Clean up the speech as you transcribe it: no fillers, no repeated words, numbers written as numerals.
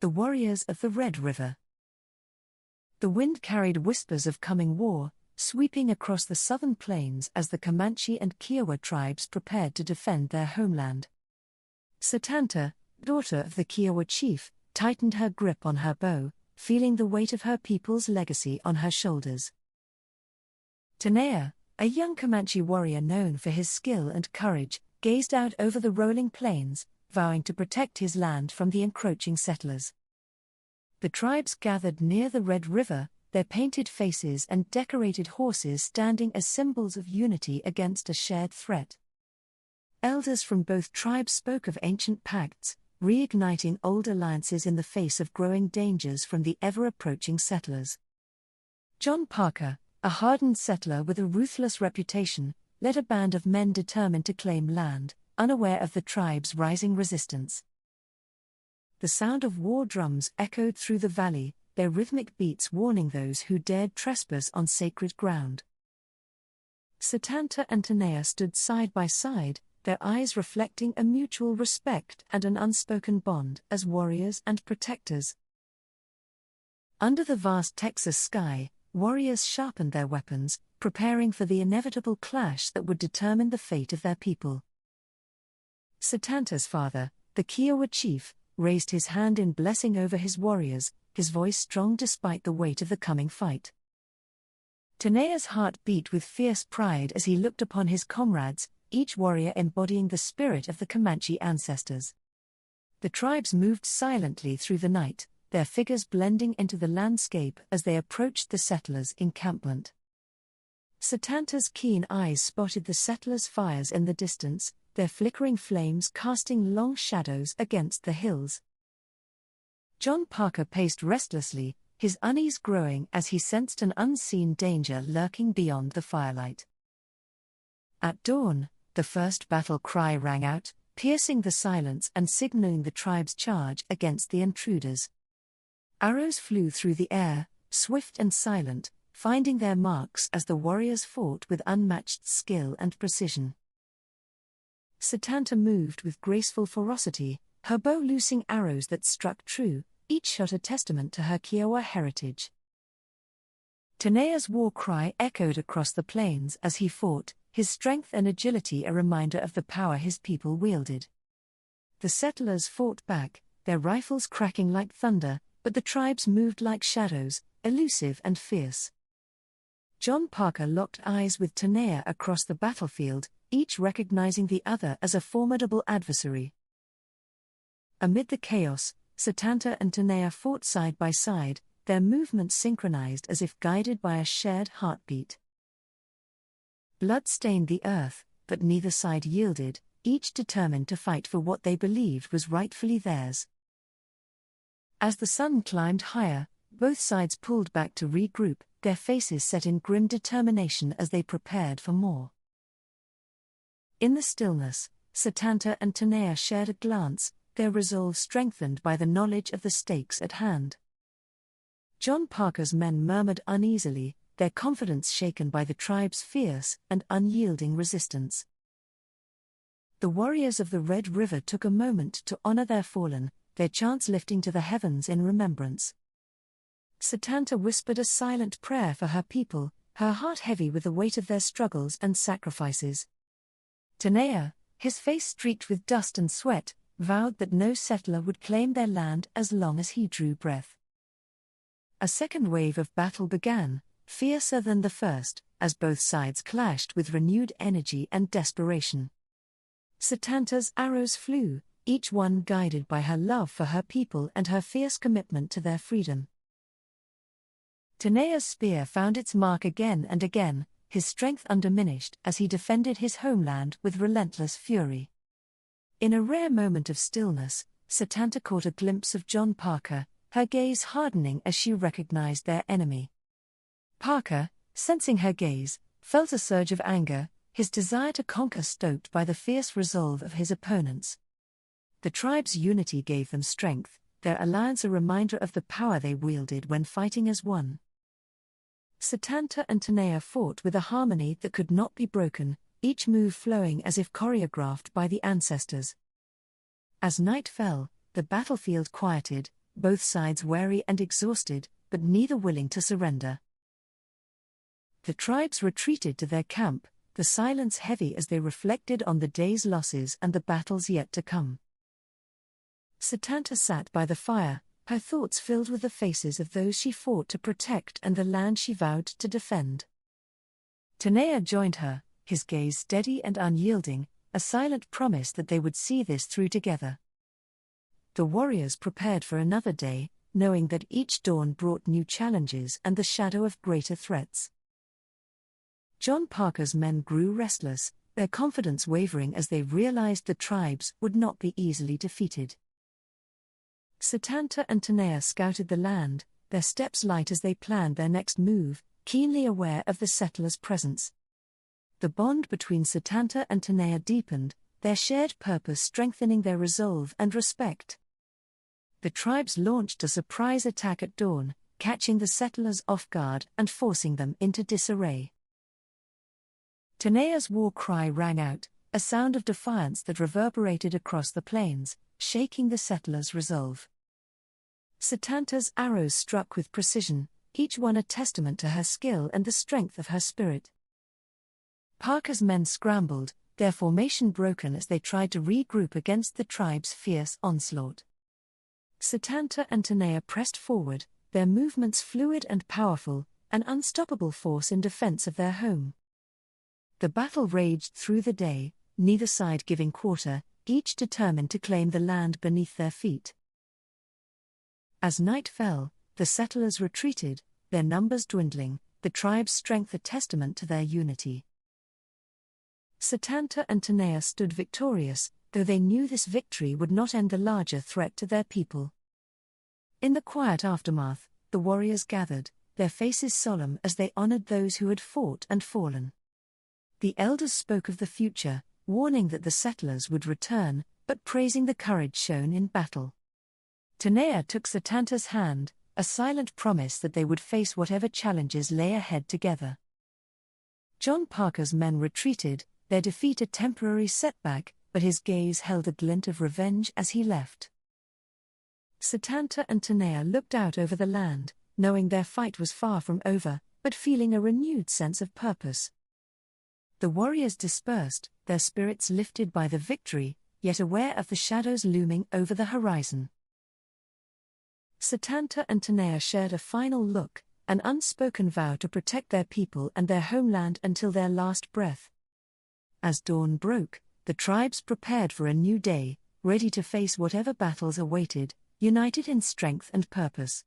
The warriors of the Red River. The wind carried whispers of coming war, sweeping across the southern plains as the Comanche and Kiowa tribes prepared to defend their homeland. Satanta, daughter of the Kiowa chief, tightened her grip on her bow, feeling the weight of her people's legacy on her shoulders. Tenaya, a young Comanche warrior known for his skill and courage, gazed out over the rolling plains, vowing to protect his land from the encroaching settlers. The tribes gathered near the Red River, their painted faces and decorated horses standing as symbols of unity against a shared threat. Elders from both tribes spoke of ancient pacts, reigniting old alliances in the face of growing dangers from the ever-approaching settlers. John Parker, a hardened settler with a ruthless reputation, led a band of men determined to claim land, unaware of the tribe's rising resistance. The sound of war drums echoed through the valley, their rhythmic beats warning those who dared trespass on sacred ground. Satanta and Tenaya stood side by side, their eyes reflecting a mutual respect and an unspoken bond as warriors and protectors. Under the vast Texas sky, warriors sharpened their weapons, preparing for the inevitable clash that would determine the fate of their people. Satanta's father, the Kiowa chief, raised his hand in blessing over his warriors, his voice strong despite the weight of the coming fight. Tenaya's heart beat with fierce pride as he looked upon his comrades, each warrior embodying the spirit of the Comanche ancestors. The tribes moved silently through the night, their figures blending into the landscape as they approached the settlers' encampment. Satanta's keen eyes spotted the settlers' fires in the distance, their flickering flames casting long shadows against the hills. John Parker paced restlessly, his unease growing as he sensed an unseen danger lurking beyond the firelight. At dawn, the first battle cry rang out, piercing the silence and signaling the tribe's charge against the intruders. Arrows flew through the air, swift and silent, finding their marks as the warriors fought with unmatched skill and precision. Satanta moved with graceful ferocity, her bow loosing arrows that struck true, each shot a testament to her Kiowa heritage. Tenaya's war cry echoed across the plains as he fought, his strength and agility a reminder of the power his people wielded. The settlers fought back, their rifles cracking like thunder, but the tribes moved like shadows, elusive and fierce. John Parker locked eyes with Tenaya across the battlefield, each recognizing the other as a formidable adversary. Amid the chaos, Satanta and Tenaya fought side by side, their movements synchronized as if guided by a shared heartbeat. Blood stained the earth, but neither side yielded, each determined to fight for what they believed was rightfully theirs. As the sun climbed higher, both sides pulled back to regroup, their faces set in grim determination as they prepared for more. In the stillness, Satanta and Tenaya shared a glance, their resolve strengthened by the knowledge of the stakes at hand. John Parker's men murmured uneasily, their confidence shaken by the tribe's fierce and unyielding resistance. The warriors of the Red River took a moment to honor their fallen, their chants lifting to the heavens in remembrance. Satanta whispered a silent prayer for her people, her heart heavy with the weight of their struggles and sacrifices. Tenaya, his face streaked with dust and sweat, vowed that no settler would claim their land as long as he drew breath. A second wave of battle began, fiercer than the first, as both sides clashed with renewed energy and desperation. Satanta's arrows flew, each one guided by her love for her people and her fierce commitment to their freedom. Tenaya's spear found its mark again and again, his strength undiminished as he defended his homeland with relentless fury. In a rare moment of stillness, Satanta caught a glimpse of John Parker, her gaze hardening as she recognized their enemy. Parker, sensing her gaze, felt a surge of anger, his desire to conquer stoked by the fierce resolve of his opponents. The tribe's unity gave them strength, their alliance a reminder of the power they wielded when fighting as one. Satanta and Tenaya fought with a harmony that could not be broken, each move flowing as if choreographed by the ancestors. As night fell, the battlefield quieted, both sides wary and exhausted, but neither willing to surrender. The tribes retreated to their camp, the silence heavy as they reflected on the day's losses and the battles yet to come. Satanta sat by the fire, her thoughts filled with the faces of those she fought to protect and the land she vowed to defend. Tenaya joined her, his gaze steady and unyielding, a silent promise that they would see this through together. The warriors prepared for another day, knowing that each dawn brought new challenges and the shadow of greater threats. John Parker's men grew restless, their confidence wavering as they realized the tribes would not be easily defeated. Satanta and Tenaya scouted the land, their steps light as they planned their next move, keenly aware of the settlers' presence. The bond between Satanta and Tenaya deepened, their shared purpose strengthening their resolve and respect. The tribes launched a surprise attack at dawn, catching the settlers off guard and forcing them into disarray. Tenaya's war cry rang out, a sound of defiance that reverberated across the plains, shaking the settlers' resolve. Satanta's arrows struck with precision, each one a testament to her skill and the strength of her spirit. Parker's men scrambled, their formation broken as they tried to regroup against the tribe's fierce onslaught. Satanta and Tenaya pressed forward, their movements fluid and powerful, an unstoppable force in defense of their home. The battle raged through the day, neither side giving quarter, each determined to claim the land beneath their feet. As night fell, the settlers retreated, their numbers dwindling, the tribe's strength a testament to their unity. Satanta and Tenaya stood victorious, though they knew this victory would not end the larger threat to their people. In the quiet aftermath, the warriors gathered, their faces solemn as they honored those who had fought and fallen. The elders spoke of the future, warning that the settlers would return, but praising the courage shown in battle. Tenaya took Satanta's hand, a silent promise that they would face whatever challenges lay ahead together. John Parker's men retreated, their defeat a temporary setback, but his gaze held a glint of revenge as he left. Satanta and Tenaya looked out over the land, knowing their fight was far from over, but feeling a renewed sense of purpose. The warriors dispersed, their spirits lifted by the victory, yet aware of the shadows looming over the horizon. Satanta and Tenaya shared a final look, an unspoken vow to protect their people and their homeland until their last breath. As dawn broke, the tribes prepared for a new day, ready to face whatever battles awaited, united in strength and purpose.